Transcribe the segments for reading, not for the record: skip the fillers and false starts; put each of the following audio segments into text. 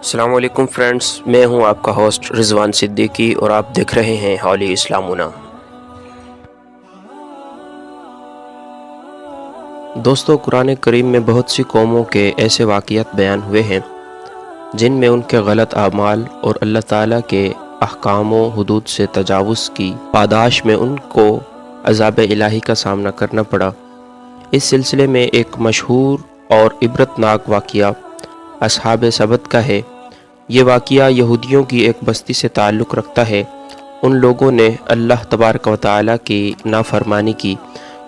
السلام علیکم فرینڈز، میں ہوں آپ کا ہوسٹ رضوان صدیقی اور آپ دیکھ رہے ہیں حولی اسلامنا۔ دوستو، قرآن کریم میں بہت سی قوموں کے ایسے واقعات بیان ہوئے ہیں جن میں ان کے غلط اعمال اور اللہ تعالیٰ کے احکام و حدود سے تجاوز کی پاداش میں ان کو عذاب الہی کا سامنا کرنا پڑا۔ اس سلسلے میں ایک مشہور اور عبرتناک واقعہ اصحاب سبت کا ہے۔ یہ واقعہ یہودیوں کی ایک بستی سے تعلق رکھتا ہے۔ ان لوگوں نے اللہ تبارک و تعالیٰ کی نافرمانی کی،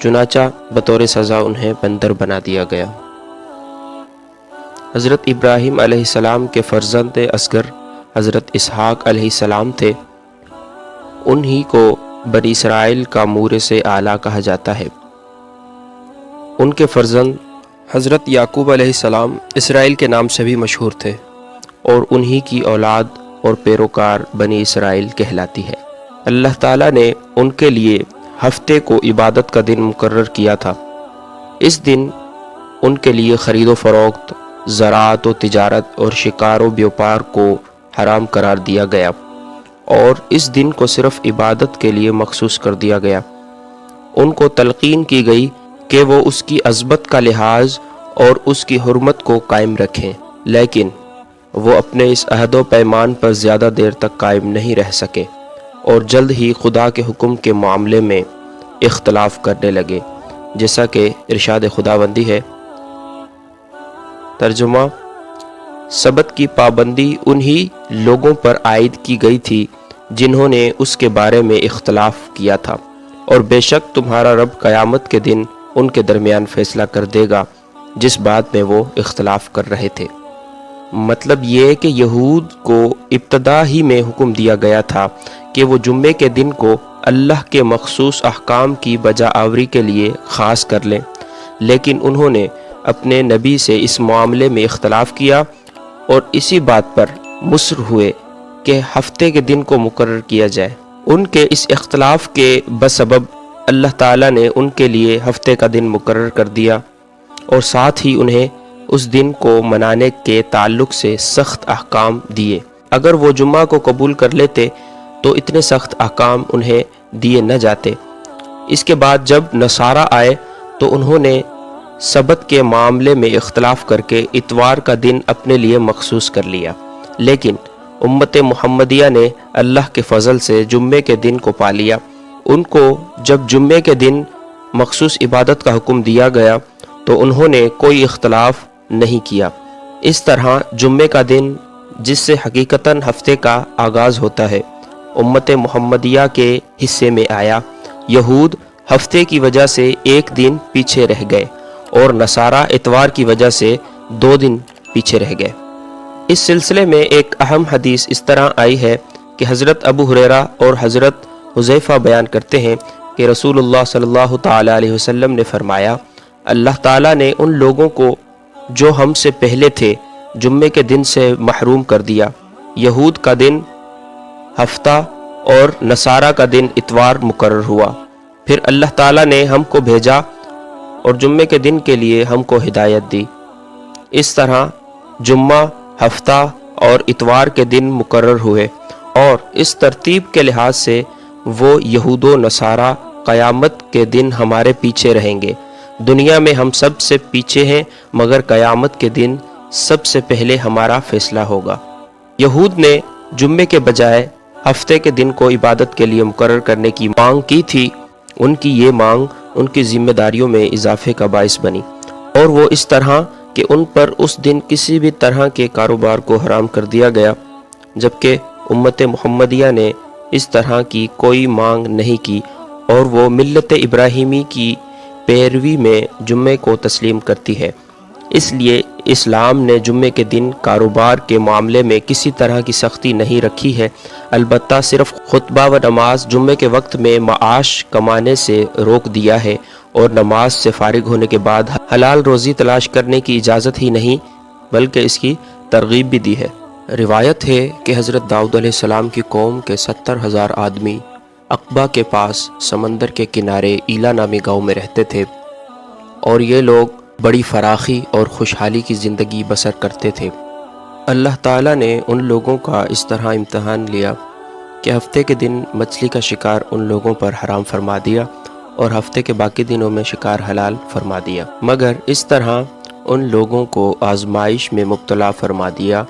چنانچہ بطور سزا انہیں بندر بنا دیا گیا۔ حضرت ابراہیم علیہ السلام کے فرزند اصغر حضرت اسحاق علیہ السلام تھے۔ انہی کو بنی اسرائیل کا مورث اعلیٰ کہا جاتا ہے۔ ان کے فرزند حضرت یعقوب علیہ السلام اسرائیل کے نام سے بھی مشہور تھے اور انہی کی اولاد اور پیروکار بنی اسرائیل کہلاتی ہے۔ اللہ تعالیٰ نے ان کے لیے ہفتے کو عبادت کا دن مقرر کیا تھا۔ اس دن ان کے لیے خرید و فروخت، زراعت و تجارت اور شکار و بیوپار کو حرام قرار دیا گیا اور اس دن کو صرف عبادت کے لیے مخصوص کر دیا گیا۔ ان کو تلقین کی گئی کہ وہ اس کی عظمت کا لحاظ اور اس کی حرمت کو قائم رکھیں، لیکن وہ اپنے اس عہد و پیمان پر زیادہ دیر تک قائم نہیں رہ سکے اور جلد ہی خدا کے حکم کے معاملے میں اختلاف کرنے لگے، جیسا کہ ارشاد خداوندی ہے۔ ترجمہ: سبت کی پابندی انہی لوگوں پر عائد کی گئی تھی جنہوں نے اس کے بارے میں اختلاف کیا تھا، اور بے شک تمہارا رب قیامت کے دن ان کے درمیان فیصلہ کر دے گا جس بات میں وہ اختلاف کر رہے تھے۔ مطلب یہ کہ یہود کو ابتدا ہی میں حکم دیا گیا تھا کہ وہ جمعے کے دن کو اللہ کے مخصوص احکام کی بجا آوری کے لیے خاص کر لیں، لیکن انہوں نے اپنے نبی سے اس معاملے میں اختلاف کیا اور اسی بات پر مصر ہوئے کہ ہفتے کے دن کو مقرر کیا جائے۔ ان کے اس اختلاف کے بسبب اللہ تعالیٰ نے ان کے لیے ہفتے کا دن مقرر کر دیا اور ساتھ ہی انہیں اس دن کو منانے کے تعلق سے سخت احکام دیے۔ اگر وہ جمعہ کو قبول کر لیتے تو اتنے سخت احکام انہیں دیے نہ جاتے۔ اس کے بعد جب نصارہ آئے تو انہوں نے سبت کے معاملے میں اختلاف کر کے اتوار کا دن اپنے لیے مخصوص کر لیا، لیکن امت محمدیہ نے اللہ کے فضل سے جمعے کے دن کو پا لیا۔ ان کو جب جمعے کے دن مخصوص عبادت کا حکم دیا گیا تو انہوں نے کوئی اختلاف نہیں کیا۔ اس طرح جمعے کا دن، جس سے حقیقتاً ہفتے کا آغاز ہوتا ہے، امت محمدیہ کے حصے میں آیا۔ یہود ہفتے کی وجہ سے ایک دن پیچھے رہ گئے اور نصارہ اتوار کی وجہ سے 2 دن پیچھے رہ گئے۔ اس سلسلے میں ایک اہم حدیث اس طرح آئی ہے کہ حضرت ابو ہریرہ اور حضرت حذیفہ بیان کرتے ہیں کہ رسول اللہ صلی اللہ تعالی علیہ وسلم نے فرمایا، اللہ تعالیٰ نے ان لوگوں کو جو ہم سے پہلے تھے جمعے کے دن سے محروم کر دیا۔ یہود کا دن ہفتہ اور نصارہ کا دن اتوار مقرر ہوا۔ پھر اللہ تعالیٰ نے ہم کو بھیجا اور جمعے کے دن کے لیے ہم کو ہدایت دی۔ اس طرح جمعہ، ہفتہ اور اتوار کے دن مقرر ہوئے اور اس ترتیب کے لحاظ سے وہ یہود و نصارہ قیامت کے دن ہمارے پیچھے رہیں گے۔ دنیا میں ہم سب سے پیچھے ہیں، مگر قیامت کے دن سب سے پہلے ہمارا فیصلہ ہوگا۔ یہود نے جمعے کے بجائے ہفتے کے دن کو عبادت کے لیے مقرر کرنے کی مانگ کی تھی۔ ان کی یہ مانگ ان کی ذمہ داریوں میں اضافے کا باعث بنی، اور وہ اس طرح کہ ان پر اس دن کسی بھی طرح کے کاروبار کو حرام کر دیا گیا، جبکہ امت محمدیہ نے اس طرح کی کوئی مانگ نہیں کی اور وہ ملت ابراہیمی کی پیروی میں جمعے کو تسلیم کرتی ہے۔ اس لیے اسلام نے جمعے کے دن کاروبار کے معاملے میں کسی طرح کی سختی نہیں رکھی ہے، البتہ صرف خطبہ و نماز جمعے کے وقت میں معاش کمانے سے روک دیا ہے، اور نماز سے فارغ ہونے کے بعد حلال روزی تلاش کرنے کی اجازت ہی نہیں بلکہ اس کی ترغیب بھی دی ہے۔ روایت ہے کہ حضرت داؤد علیہ السلام کی قوم کے 70,000 آدمی عقبہ کے پاس سمندر کے کنارے ایلا نامی گاؤں میں رہتے تھے، اور یہ لوگ بڑی فراخی اور خوشحالی کی زندگی بسر کرتے تھے۔ اللہ تعالیٰ نے ان لوگوں کا اس طرح امتحان لیا کہ ہفتے کے دن مچھلی کا شکار ان لوگوں پر حرام فرما دیا اور ہفتے کے باقی دنوں میں شکار حلال فرما دیا، مگر اس طرح ان لوگوں کو آزمائش میں مبتلا فرما دیا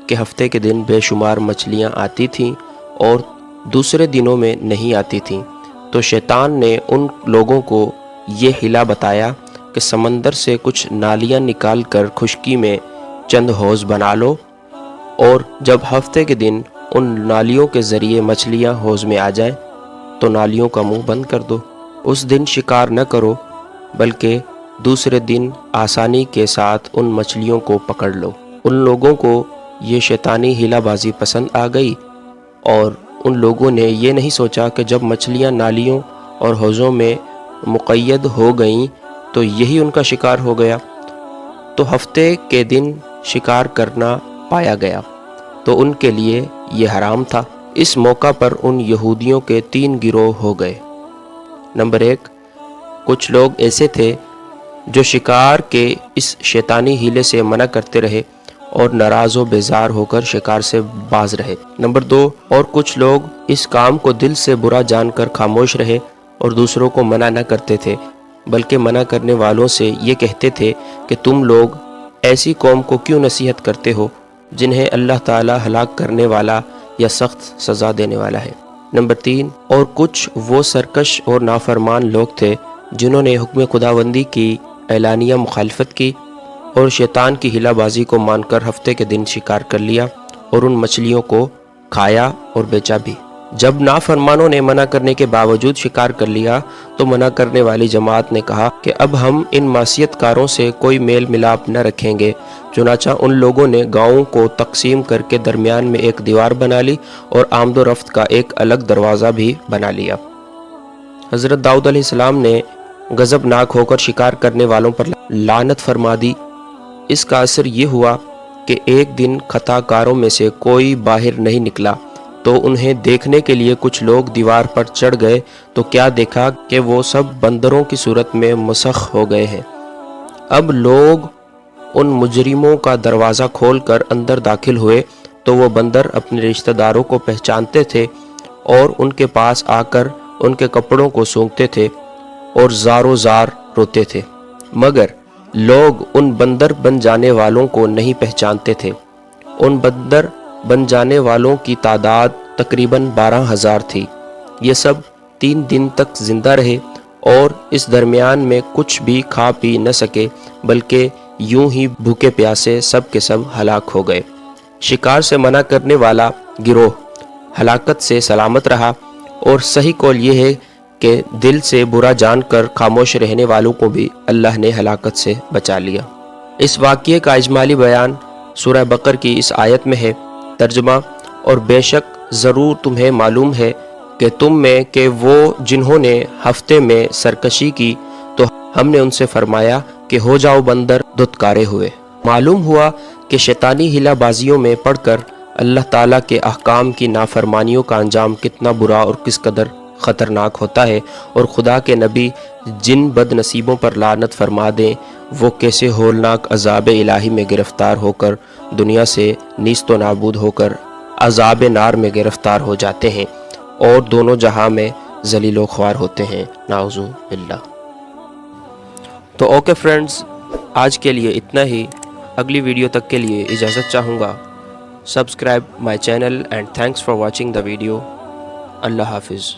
کہ ہفتے کے دن بے شمار مچھلیاں آتی تھیں اور دوسرے دنوں میں نہیں آتی تھیں، تو شیطان نے ان لوگوں کو یہ حیلہ بتایا کہ سمندر سے کچھ نالیاں نکال کر خشکی میں چند حوض بنا لو، اور جب ہفتے کے دن ان نالیوں کے ذریعے مچھلیاں حوض میں آ جائیں تو نالیوں کا منہ بند کر دو۔ اس دن شکار نہ کرو، بلکہ دوسرے دن آسانی کے ساتھ ان مچھلیوں کو پکڑ لو۔ ان لوگوں کو یہ شیطانی حیلہ بازی پسند آ گئی، اور ان لوگوں نے یہ نہیں سوچا کہ جب مچھلیاں نالیوں اور حوضوں میں مقید ہو گئیں تو یہی ان کا شکار ہو گیا، تو ہفتے کے دن شکار کرنا پایا گیا تو ان کے لیے یہ حرام تھا۔ اس موقع پر ان یہودیوں کے 3 گروہ ہو گئے۔ نمبر 1، کچھ لوگ ایسے تھے جو شکار کے اس شیطانی حیلے سے منع کرتے رہے اور ناراض و بیزار ہو کر شکار سے باز رہے۔ نمبر 2، اور کچھ لوگ اس کام کو دل سے برا جان کر خاموش رہے اور دوسروں کو منع نہ کرتے تھے، بلکہ منع کرنے والوں سے یہ کہتے تھے کہ تم لوگ ایسی قوم کو کیوں نصیحت کرتے ہو جنہیں اللہ تعالی ہلاک کرنے والا یا سخت سزا دینے والا ہے۔ نمبر 3، اور کچھ وہ سرکش اور نافرمان لوگ تھے جنہوں نے حکم خداوندی کی اعلانیہ مخالفت کی اور شیطان کی حیلہ بازی کو مان کر ہفتے کے دن شکار کر لیا اور ان مچھلیوں کو کھایا اور بیچا بھی۔ جب نافرمانوں نے منع کرنے کے باوجود شکار کر لیا تو منع کرنے والی جماعت نے کہا کہ اب ہم ان معصیت کاروں سے کوئی میل ملاپ نہ رکھیں گے۔ چنانچہ ان لوگوں نے گاؤں کو تقسیم کر کے درمیان میں ایک دیوار بنا لی اور آمد و رفت کا ایک الگ دروازہ بھی بنا لیا۔ حضرت داؤد علیہ السلام نے غضبناک ہو کر شکار کرنے والوں پر لعنت فرما دی۔ اس کا اثر یہ ہوا کہ ایک دن خطا کاروں میں سے کوئی باہر نہیں نکلا تو انہیں دیکھنے کے لیے کچھ لوگ دیوار پر چڑھ گئے تو کیا دیکھا کہ وہ سب بندروں کی صورت میں مسخ ہو گئے ہیں۔ اب لوگ ان مجرموں کا دروازہ کھول کر اندر داخل ہوئے تو وہ بندر اپنے رشتہ داروں کو پہچانتے تھے اور ان کے پاس آ کر ان کے کپڑوں کو سونگتے تھے اور زارو زار روتے تھے، مگر لوگ ان بندر بن جانے والوں کو نہیں پہچانتے تھے۔ ان بندر بن جانے والوں کی تعداد تقریباً 12,000 تھی۔ یہ سب 3 دن تک زندہ رہے اور اس درمیان میں کچھ بھی کھا پی نہ سکے، بلکہ یوں ہی بھوکے پیاسے سب کے سب ہلاک ہو گئے۔ شکار سے منع کرنے والا گروہ ہلاکت سے سلامت رہا، اور صحیح قول یہ ہے کہ دل سے برا جان کر خاموش رہنے والوں کو بھی اللہ نے ہلاکت سے بچا لیا۔ اس واقعے کا اجمالی بیان سورہ بقر کی اس آیت میں ہے۔ ترجمہ: اور بے شک ضرور تمہیں معلوم ہے کہ تم میں کہ وہ جنہوں نے ہفتے میں سرکشی کی تو ہم نے ان سے فرمایا کہ ہو جاؤ بندر دھتکارے ہوئے۔ معلوم ہوا کہ شیطانی حیلہ بازیوں میں پڑھ کر اللہ تعالیٰ کے احکام کی نافرمانیوں کا انجام کتنا برا اور کس قدر خطرناک ہوتا ہے، اور خدا کے نبی جن بد نصیبوں پر لعنت فرما دیں وہ کیسے ہولناک عذاب الہی میں گرفتار ہو کر دنیا سے نیست و نابود ہو کر عذاب نار میں گرفتار ہو جاتے ہیں اور دونوں جہاں میں ذلیل و خوار ہوتے ہیں، نعوذ باللہ۔ تو اوکے فرینڈز، آج کے لیے اتنا ہی۔ اگلی ویڈیو تک کے لیے اجازت چاہوں گا۔ Subscribe my channel and thanks for watching the video. اللہ حافظ۔